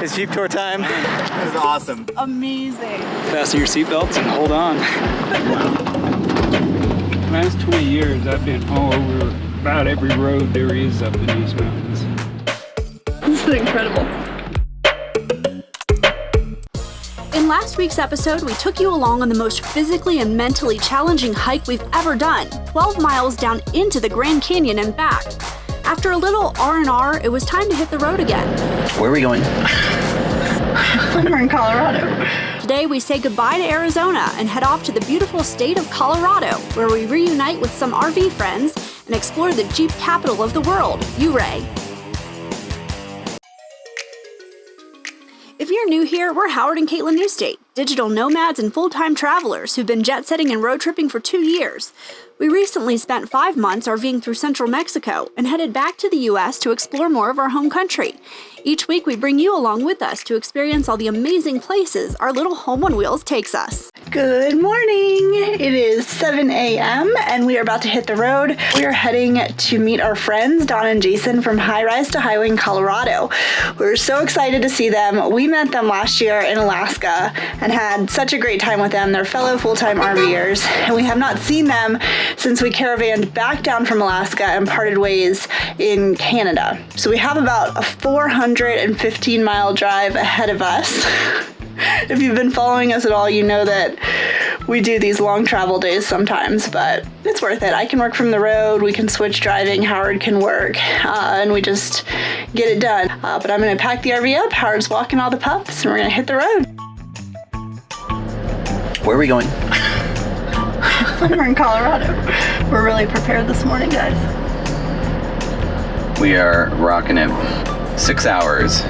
It's Jeep Tour time. This is awesome. Amazing. Fasten your seatbelts and hold on. The last 20 years, I've been all over about every road there is up in these mountains. This is incredible. In last week's episode, we took you along on the most physically and mentally challenging hike we've ever done, 12 miles down into the Grand Canyon and back. After a little R&R, it was time to hit the road again. Where are we going? Somewhere in Colorado. Today, we say goodbye to Arizona and head off to the beautiful state of Colorado, where we reunite with some RV friends and explore the Jeep capital of the world, Ouray. If you're new here, we're Howard and Caitlin Newstate, digital nomads and full-time travelers who've been jet-setting and road tripping for 2 years. We recently spent 5 months RVing through central Mexico and headed back to the U.S. to explore more of our home country. Each week, we bring you along with us to experience all the amazing places our little home on wheels takes us. Good morning. It is 7 a.m. and we are about to hit the road. We are heading to meet our friends, Don and Jason from High Rise to Highway in Colorado. We're so excited to see them. We met them last year in Alaska and had such a great time with them. They're fellow full-time RVers, and we have not seen them since we caravanned back down from Alaska and parted ways in Canada. So we have about a 415-mile drive ahead of us. If you've been following us at all, you know that we do these long travel days sometimes, but it's worth it. I can work from the road, we can switch driving, Howard can work, and we just get it done. But I'm gonna pack the RV up, Howard's walking all the pups, and we're gonna hit the road. Where are we going? Somewhere in Colorado. We're really prepared this morning, guys. We are rocking it 6 hours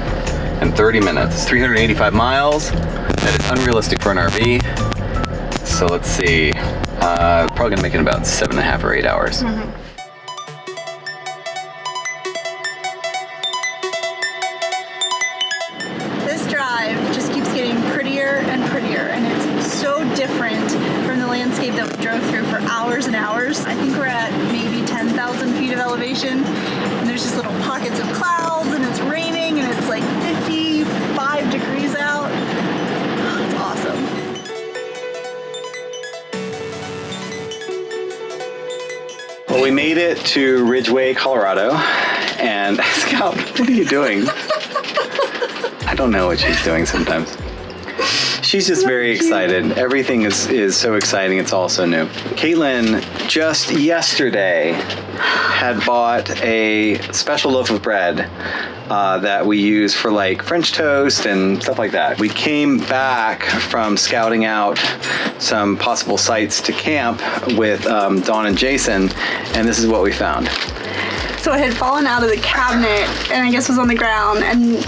and 30 minutes, 385 miles. That is unrealistic for an RV. So let's see, probably gonna make it about 7.5 or 8 hours. This drive just keeps getting prettier and prettier, and it's so different from the landscape that we drove through for hours and hours. I think we're at maybe 10,000 feet of elevation, and there's just little pockets of clouds, and it's raining, and it's like 55 degrees out. Oh, it's awesome. Well, we made it to Ridgway, Colorado, and Scout, what are you doing? I don't know what she's doing sometimes. She's just very excited. Everything is so exciting. It's all so new. Caitlin just yesterday had bought a special loaf of bread that we use for like French toast and stuff like that. We came back from scouting out some possible sites to camp with Dawn and Jason, and this is what we found. So it had fallen out of the cabinet, and I guess was on the ground, and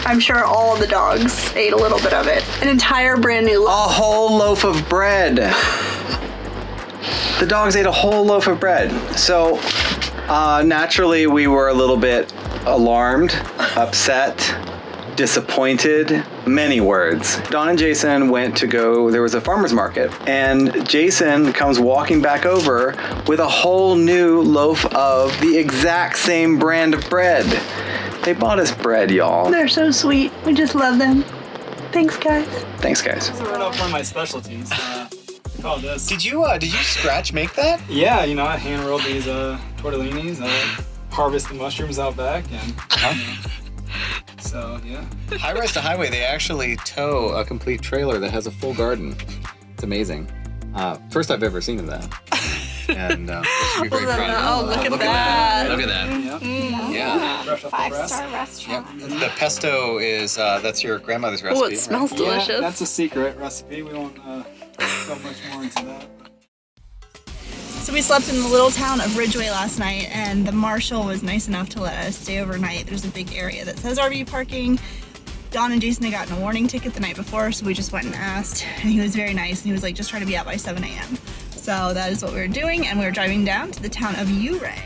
I'm sure all the dogs ate a little bit of it. An entire brand new loaf. A whole loaf of bread. The dogs ate a whole loaf of bread. So naturally we were a little bit alarmed, upset, disappointed, many words. Dawn and Jason went to go, there was a farmer's market, and Jason comes walking back over with a whole new loaf of the exact same brand of bread. They bought us bread, y'all. They're so sweet. We just love them. Thanks, guys. Thanks, guys. This is one of my specialties. Call this. Did you scratch make that? Yeah, you know, I hand rolled these tortellinis. I harvest the mushrooms out back, and so yeah. High Rise to Highway, they actually tow a complete trailer that has a full garden. It's amazing. First I've ever seen of that. And should be very proud. Oh, look at that. Look at that. Yeah. Five-star restaurant. The pesto is that's your grandmother's recipe. Oh, it smells delicious. Yeah, that's a secret recipe. We won't go much more into that. So we slept in the little town of Ridgway last night, and the marshal was nice enough to let us stay overnight. There's a big area that says RV parking. Dawn and Jason had gotten a warning ticket the night before, so we just went and asked, and he was very nice, and he was like, just try to be out by 7 a.m. So that is what we were doing, and we were driving down to the town of Ouray.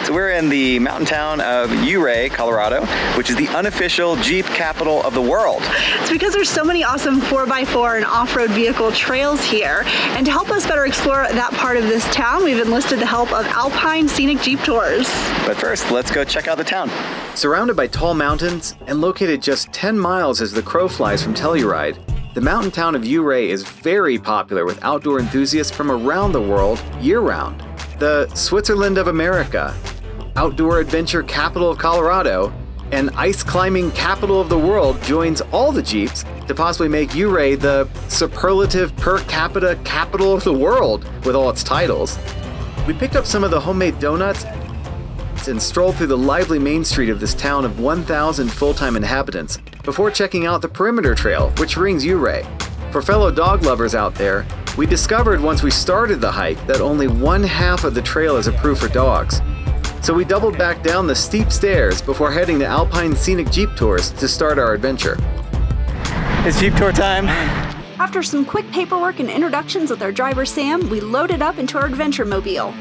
So we're in the mountain town of Ouray, Colorado, which is the unofficial Jeep capital of the world. It's because there's so many awesome 4x4 and off-road vehicle trails here. And to help us better explore that part of this town, we've enlisted the help of Alpine Scenic Jeep Tours. But first, let's go check out the town. Surrounded by tall mountains and located just 10 miles as the crow flies from Telluride, the mountain town of Ouray is very popular with outdoor enthusiasts from around the world year-round. The Switzerland of America, outdoor adventure capital of Colorado, and ice climbing capital of the world joins all the Jeeps to possibly make Ouray the Superlative Per Capita Capital of the world with all its titles. We picked up some of the homemade donuts and strolled through the lively main street of this town of 1,000 full-time inhabitants before checking out the perimeter trail, which rings Ouray. For fellow dog lovers out there, we discovered once we started the hike that only one half of the trail is approved for dogs. So we doubled back down the steep stairs before heading to Alpine Scenic Jeep Tours to start our adventure. It's Jeep Tour time. After some quick paperwork and introductions with our driver Sam, we loaded up into our adventure mobile.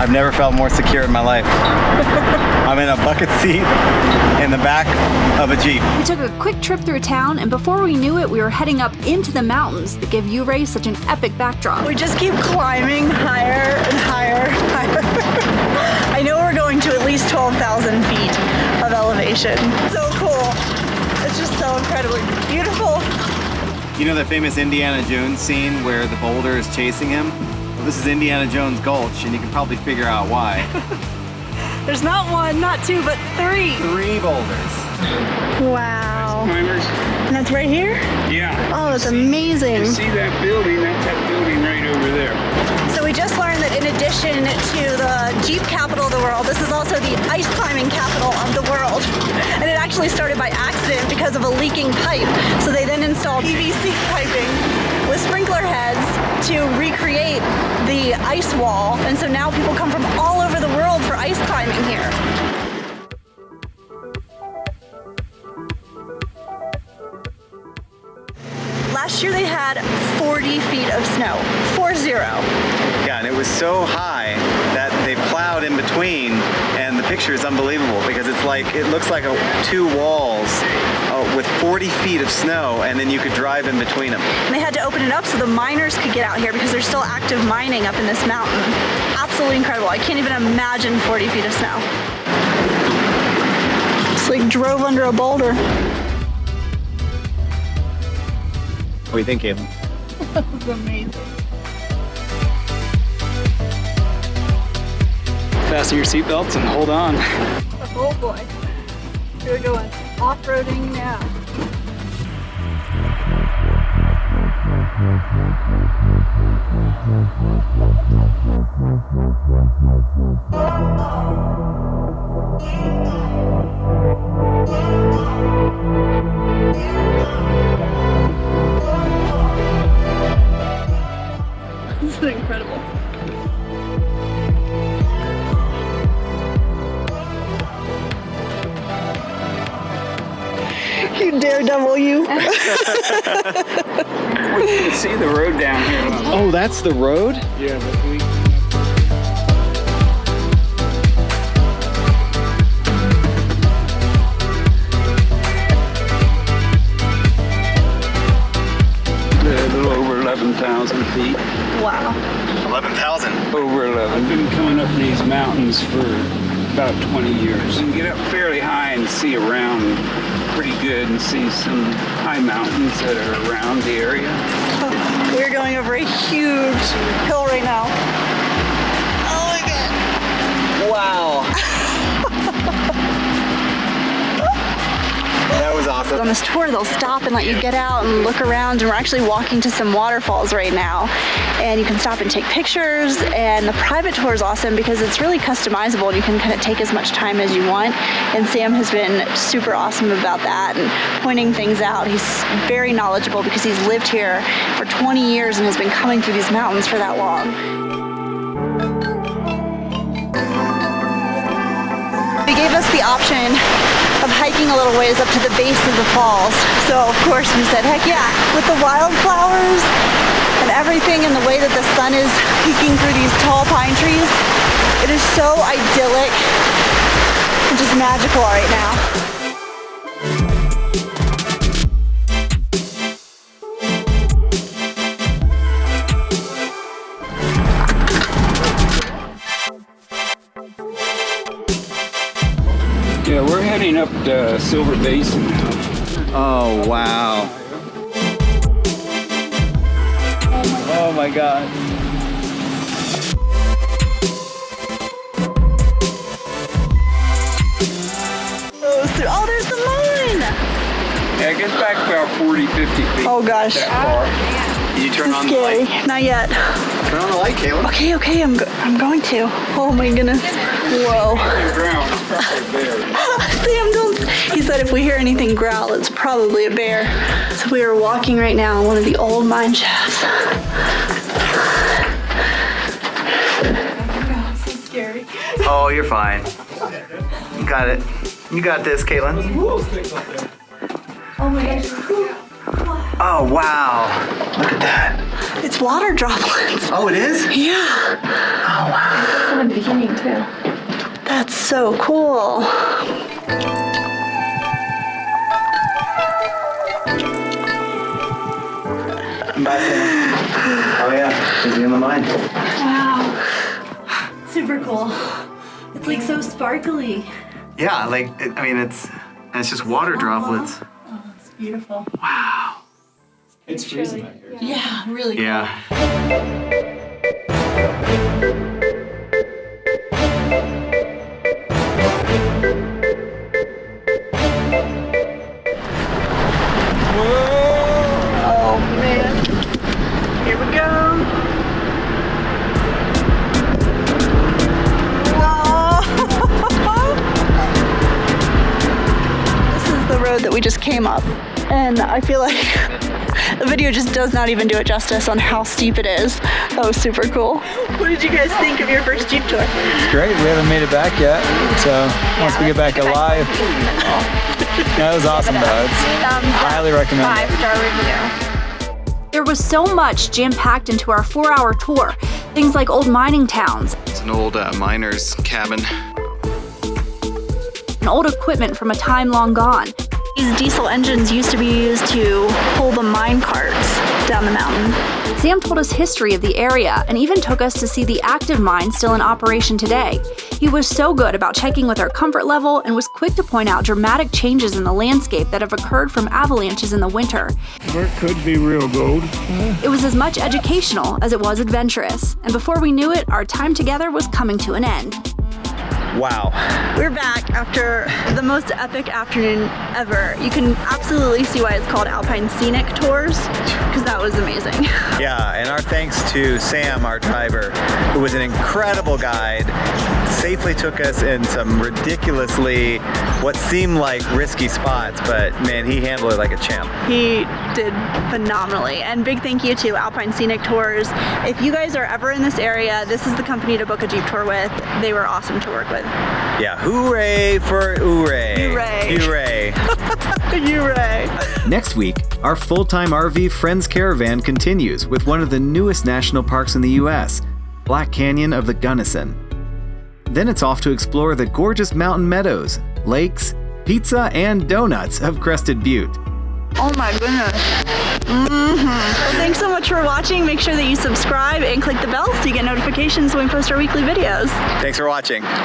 I've never felt more secure in my life. I'm in a bucket seat in the back of a Jeep. We took a quick trip through town, and before we knew it, we were heading up into the mountains that give Ouray such an epic backdrop. We just keep climbing higher and higher and higher. I know we're going to at least 12,000 feet of elevation. So cool. It's just so incredibly beautiful. You know that famous Indiana Jones scene where the boulder is chasing him? Well, this is Indiana Jones Gulch, and you can probably figure out why. There's not one, not two, but three. 3 boulders. Wow. Climbers. And that's right here? Yeah. Oh, that's amazing. You see that building? That's that building right over there. So we just learned that in addition to the Jeep capital of the world, this is also the ice climbing capital of the world. And it actually started by accident because of a leaking pipe. So they then installed PVC piping with sprinkler heads to recreate the ice wall. And so now people come from all over the world for ice climbing here. Last year they had 40 feet of snow, 40. Yeah, and it was so high that they plowed in between, and the picture is unbelievable because it's like, it looks like 2 walls with 40 feet of snow, and then you could drive in between them. And they had to open it up so the miners could get out here because there's still active mining up in this mountain. Absolutely incredible. I can't even imagine 40 feet of snow. It's like drove under a boulder. What do you think, Caitlin? That was amazing. Fasten your seatbelts and hold on. Oh boy. Here we go. Off-roading now. This is incredible. You daredevil, you. You can see the road down here. Oh, that's the road? Yeah, but we... A little over 11,000 feet. Wow. 11,000. Over 11. I've been coming up these mountains for about 20 years. You can get up fairly high and see around pretty good and see some high mountains that are around the area. Oh, we're going over a huge hill right now. Oh my god. Wow. That was awesome. On this tour, they'll stop and let you get out and look around, and we're actually walking to some waterfalls right now. And you can stop and take pictures, and the private tour is awesome because it's really customizable and you can kind of take as much time as you want. And Sam has been super awesome about that and pointing things out. He's very knowledgeable because he's lived here for 20 years and has been coming through these mountains for that long. They gave us the option of hiking a little ways up to the base of the falls. So of course we said, heck yeah, with the wildflowers and and everything, and the way that the sun is peeking through these tall pine trees. It is so idyllic and just magical right now. Yeah, we're heading up the Silver Basin now. Oh, wow. Oh my God. Oh, there's the mine! Yeah, it gets back about 40, 50 feet. Oh gosh. That far. Did you turn on the Scary. light? Not yet. Turn on the light, Caleb. Okay, I'm going to. Oh my goodness. Whoa. The ground is probably bare. Sam, don't. He said if we hear anything growl, it's probably a bear. So we are walking right now in one of the old mine shafts. So scary. Oh, you're fine. You got it. You got this, Caitlin. Oh my gosh. Oh, wow. Look at that. It's water droplets. Oh, it is? Yeah. Oh, wow. From the beginning too. That's so cool. Bye, Sam. Oh, yeah. She's in the mine. Wow. Super cool. It's like so sparkly. Yeah, like, I mean, it's just water droplets. Oh, it's beautiful. Wow. It's freezing out here. Yeah, really cool. Yeah. Oh man. Here we go. Whoa. This is the road that we just came up, and I feel like the video just does not even do it justice on how steep it is. That was super cool. What did you guys think of your first Jeep tour? It's great. We haven't made it back yet. So once we get back alive. Yeah, it was awesome though. I highly recommend it. 5-star review. There was so much jam-packed into our 4-hour tour. Things like old mining towns, It's an old miner's cabin. and old equipment from a time long gone. These diesel engines used to be used to pull the mine carts down the mountain. Sam told us history of the area and even took us to see the active mine still in operation today. He was so good about checking with our comfort level and was quick to point out dramatic changes in the landscape that have occurred from avalanches in the winter. Where it could be real gold. It was as much educational as it was adventurous, and before we knew it, our time together was coming to an end. Wow. We're back after the most epic afternoon ever. You can absolutely see why it's called Alpine Scenic Tours, because that was amazing. Yeah, and our thanks to Sam, our driver, who was an incredible guide, safely took us in some ridiculously, what seemed like risky spots, but man, he handled it like a champ. He did phenomenally. And big thank you to Alpine Scenic Tours. If you guys are ever in this area, this is the company to book a Jeep tour with. They were awesome to work with. Yeah, hooray for Ouray. Ouray. Ouray. Ouray. Next week, our full-time RV Friends Caravan continues with one of the newest national parks in the U.S., Black Canyon of the Gunnison. Then it's off to explore the gorgeous mountain meadows, lakes, pizza, and donuts of Crested Butte. Oh my goodness. Well, thanks so much for watching. Make sure that you subscribe and click the bell so you get notifications when we post our weekly videos. Thanks for watching.